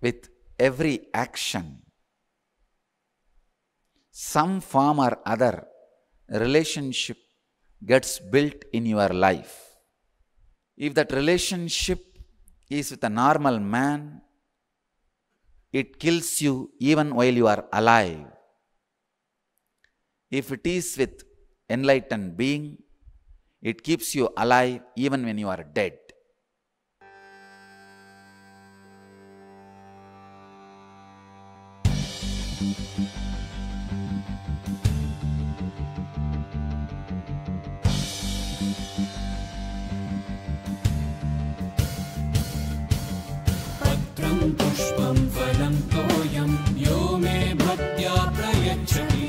with every action, some form or other relationship gets built in your life. If that relationship is with a normal man, it kills you even while you are alive. If it is with enlightened being, it keeps you alive even when you are dead. पुष्पं फलं तोयं यो मे भक्त्या प्रयच्छति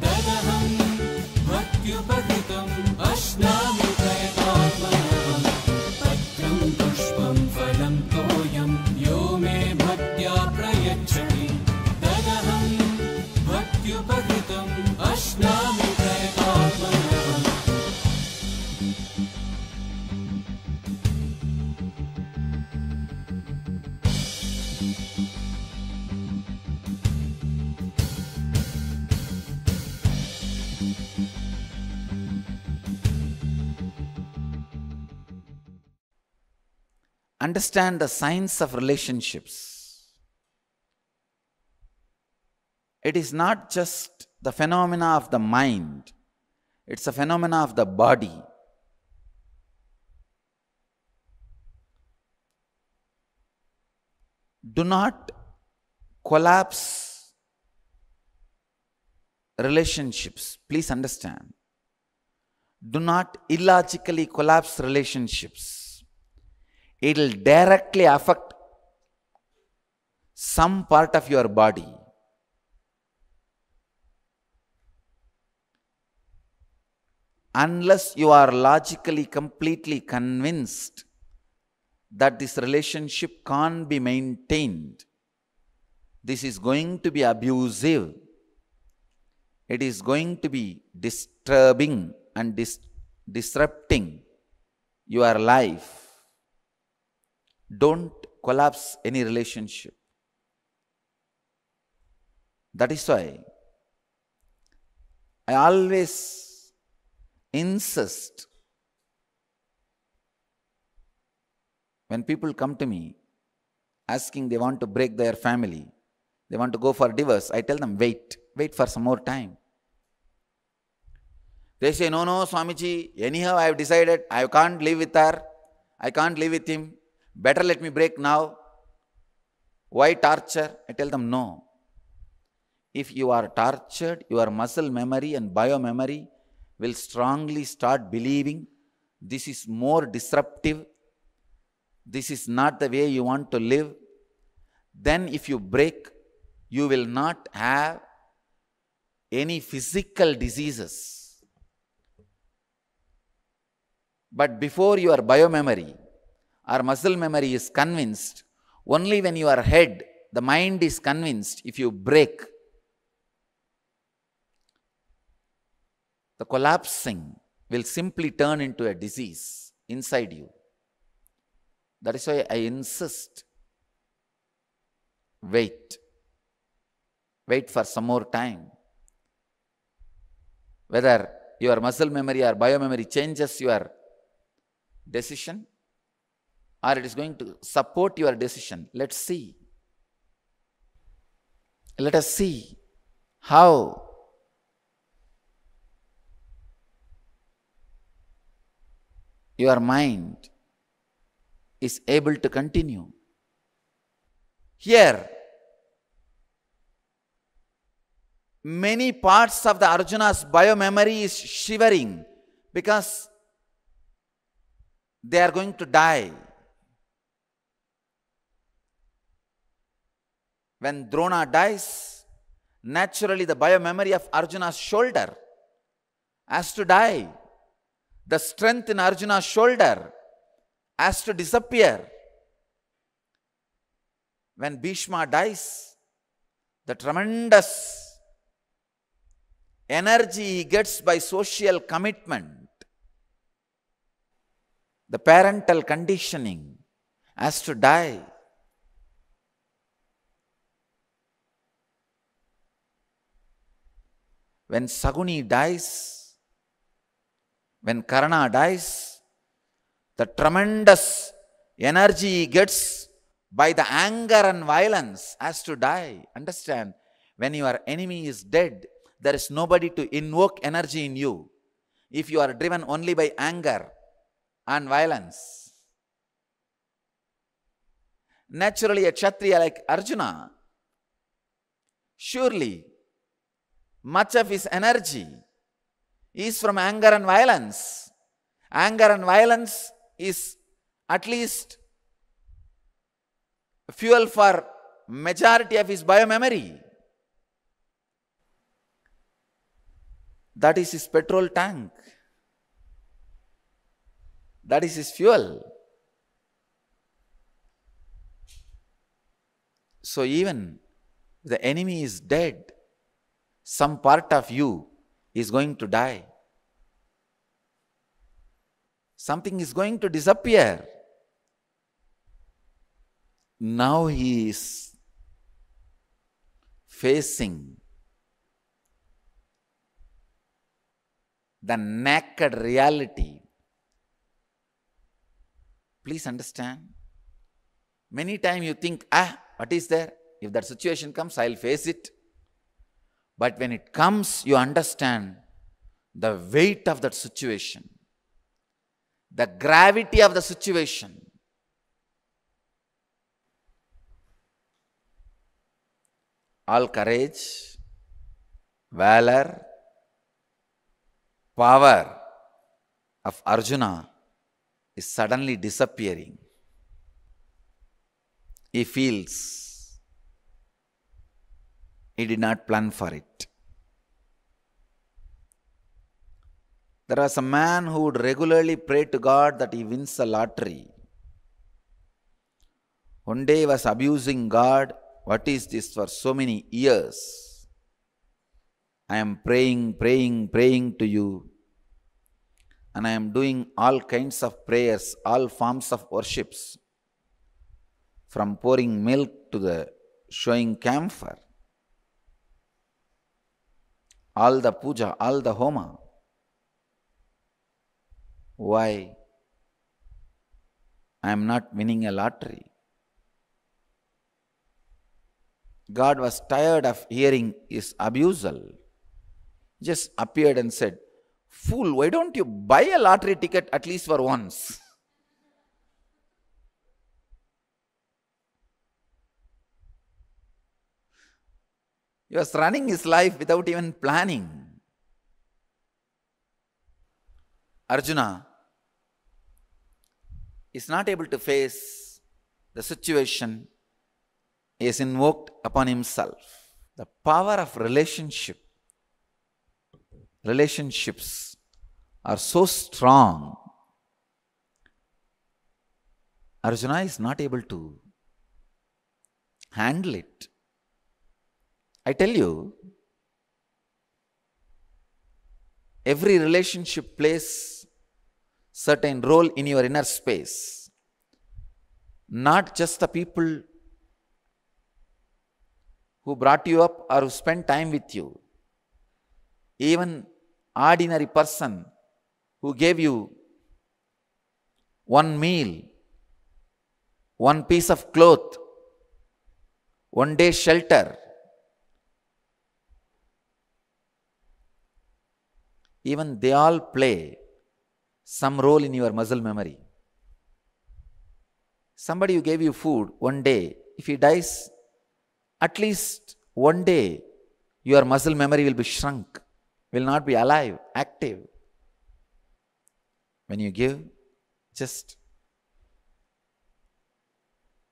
तदहं भक्त्युपहृतम् अश्नामि प्रयतात्मनः। पत्रं पुष्पं फलं तोयं यो मे भक्त्या प्रयच्छति तदहं भक्त्युपहृतम् अश्नामि प्रयतात्मनः। Understand the science of relationships. It is not just the phenomena of the mind, it's a phenomena of the body. Do not collapse relationships. Please understand. Do not illogically collapse relationships. It will directly affect some part of your body. Unless you are logically completely convinced that this relationship can't be maintained, this is going to be abusive, it is going to be disturbing and disrupting your life, don't collapse any relationship. That is why I always insist when people come to me asking they want to break their family, they want to go for divorce, I tell them wait for some more time. They say, no, Swamiji, anyhow I have decided I can't live with her, I can't live with him. Better let me break now. Why torture? I tell them no. If you are tortured, your muscle memory and biomemory will strongly start believing this is more disruptive, this is not the way you want to live. Then if you break, you will not have any physical diseases. But before your biomemory or muscle memory is convinced, only when your head, the mind is convinced, if you break, the collapsing will simply turn into a disease inside you. That is why I insist, wait for some more time. Whether your muscle memory or biomemory changes your decision, or it is going to support your decision. Let's see. Let us see how your mind is able to continue. Here, many parts of the Arjuna's biomemory is shivering because they are going to die. When Drona dies, naturally the biomemory of Arjuna's shoulder has to die. The strength in Arjuna's shoulder has to disappear. When Bhishma dies, the tremendous energy he gets by social commitment, the parental conditioning has to die. when Saguni dies, when Karna dies, the tremendous energy he gets by the anger and violence has to die. Understand? When your enemy is dead, there is nobody to invoke energy in you. If you are driven only by anger and violence. Naturally, a Kshatriya like Arjuna, surely much of his energy is from anger and violence. Anger and violence is at least fuel for majority of his biomemory. That is his petrol tank. That is his fuel. So even if the enemy is dead, some part of you is going to die. Something is going to disappear. Now he is facing the naked reality. Please understand. Many times you think, what is there? If that situation comes, I'll face it. But when it comes, you understand the weight of that situation, the gravity of the situation. All courage, valor, power of Arjuna is suddenly disappearing. He feels he did not plan for it. There was a man who would regularly pray to God that he wins the lottery. One day he was abusing God. What is this for so many years? I am praying to you. And I am doing all kinds of prayers, all forms of worships. From pouring milk to the showing camphor. All the puja, all the homa. Why? I am not winning a lottery. God was tired of hearing his abusal. Just appeared and said, "Fool, why don't you buy a lottery ticket at least for once?" He was running his life without even planning. Arjuna is not able to face the situation he has invoked upon himself. The power of relationships are so strong. Arjuna is not able to handle it. I tell you, every relationship plays certain role in your inner space. Not just the people who brought you up or who spent time with you. Even ordinary person who gave you one meal, one piece of cloth, one day shelter. Even they all play some role in your muscle memory. Somebody who gave you food one day, if he dies, at least one day your muscle memory will be shrunk, will not be alive, active. When you give just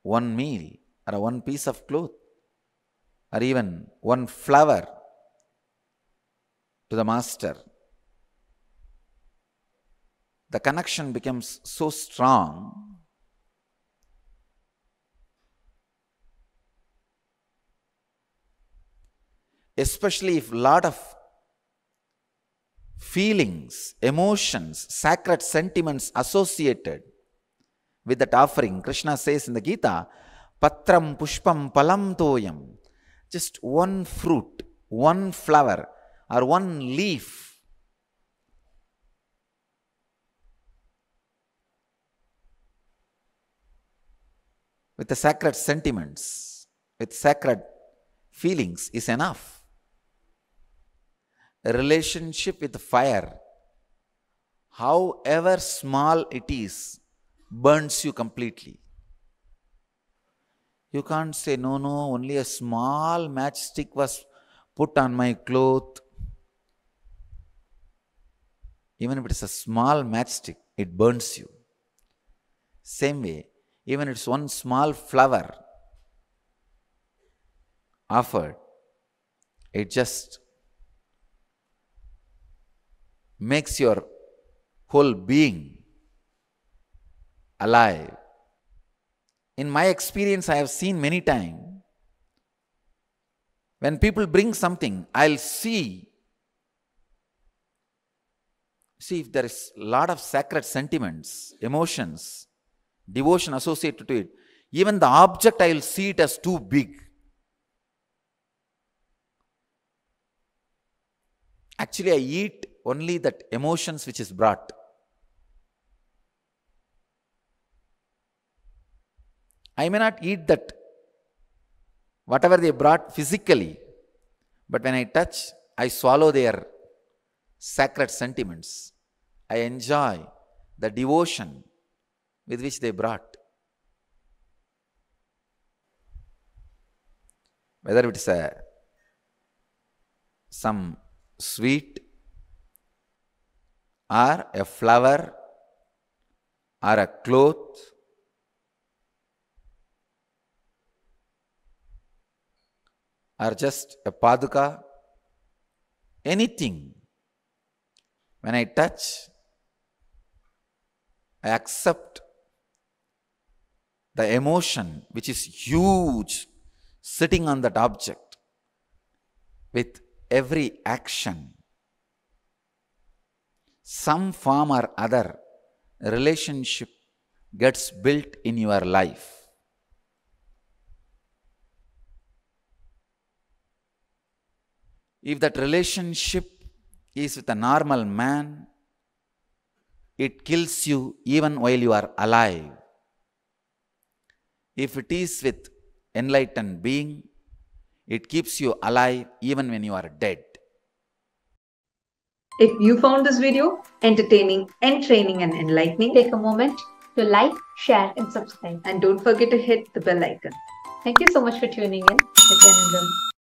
one meal or one piece of cloth or even one flower to the master, the connection becomes so strong. Especially if a lot of feelings, emotions, sacred sentiments associated with that offering. Krishna says in the Gita, Patram Pushpam Palam Toyam. Just one fruit, one flower, or one leaf. With the sacred sentiments, with sacred feelings is enough. A relationship with fire, however small it is, burns you completely. You can't say, no, only a small matchstick was put on my cloth. Even if it is a small matchstick, it burns you. Same way, even if it's one small flower offered, it just makes your whole being alive. In my experience, I have seen many times, when people bring something, I'll see if there is a lot of sacred sentiments, emotions, devotion associated to it. Even the object, I will see it as too big. Actually, I eat only that emotions which is brought. I may not eat that, whatever they brought physically, but when I touch, I swallow their sacred sentiments. I enjoy the devotion with which they brought. Whether it is some sweet, or a flower, or a cloth, or just a paduka, anything. When I touch, I accept the emotion which is huge sitting on that object. With every action, some form or other relationship gets built in your life. If that relationship is with a normal man, it kills you even while you are alive. If it is with enlightened being, it keeps you alive even when you are dead. If you found this video entertaining, entraining and enlightening, take a moment to like, share and subscribe. And don't forget to hit the bell icon. Thank you so much for tuning in. Nithyanandam.